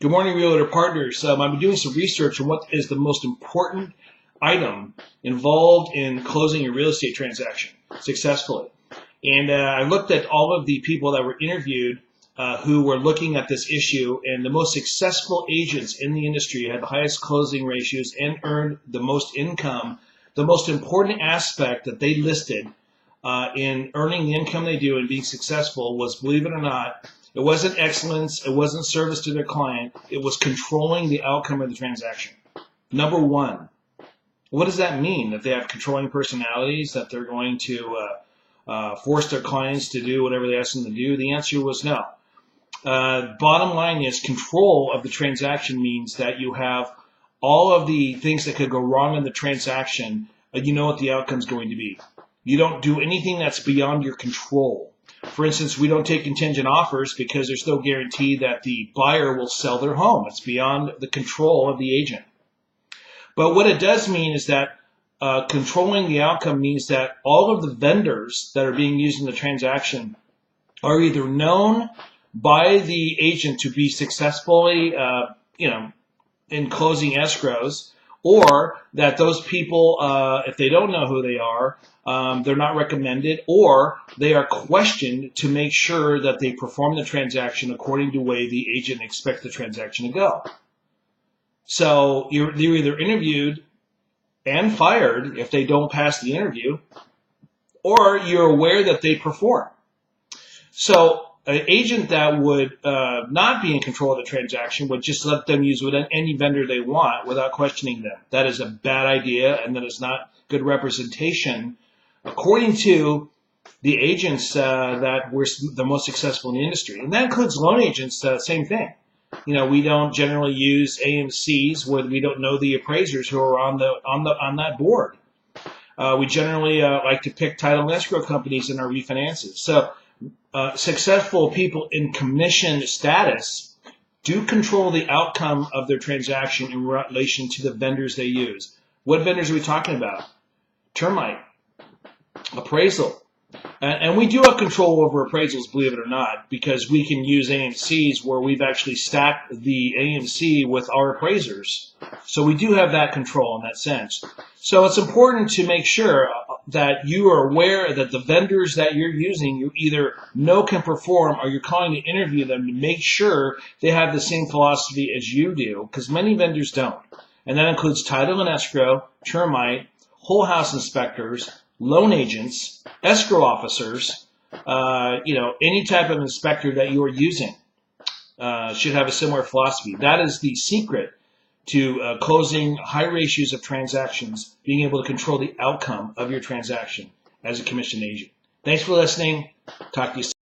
Good morning, Realtor Partners. I've been doing some research on what is the most important item involved in closing a real estate transaction successfully. And I looked at all of the people that were interviewed who were looking at this issue, and the most successful agents in the industry had the highest closing ratios and earned the most income. The most important aspect that they listed in earning the income they do and being successful was, believe it or not, it wasn't excellence, it wasn't service to their client, it was controlling the outcome of the transaction. Number one. What does that mean? That they have controlling personalities, that they're going to force their clients to do whatever they ask them to do? The answer was no. Bottom line is, control of the transaction means that you have all of the things that could go wrong in the transaction, and you know what the outcome is going to be. You don't do anything that's beyond your control. For instance, we don't take contingent offers because there's no guarantee that the buyer will sell their home. It's beyond the control of the agent. But what it does mean is that controlling the outcome means that all of the vendors that are being used in the transaction are either known by the agent to be successfully, in closing escrows, or that those people, if they don't know who they are, they're not recommended, or they are questioned to make sure that they perform the transaction according to the way the agent expects the transaction to go. So they're either interviewed and fired if they don't pass the interview, or you're aware that they perform. So an agent that would not be in control of the transaction would just let them use any vendor they want without questioning them. That is a bad idea, and that is not good representation according to the agents that were the most successful in the industry. And that includes loan agents, same thing. We don't generally use AMCs where we don't know the appraisers who are on that board. We generally like to pick title and escrow companies in our refinances. So successful people in commission status do control the outcome of their transaction in relation to the vendors they use. What vendors are we talking about? Termite, appraisal. And we do have control over appraisals, believe it or not, because we can use AMCs where we've actually stacked the AMC with our appraisers. So we do have that control in that sense. So it's important to make sure that you are aware that the vendors that you're using, you either know can perform, or you're calling to interview them to make sure they have the same philosophy as you do, because many vendors don't. And that includes title and escrow, termite, whole house inspectors, loan agents, escrow officers, any type of inspector that you are using should have a similar philosophy. That is the secret to closing high ratios of transactions, being able to control the outcome of your transaction as a commission agent. Thanks for listening. Talk to you soon.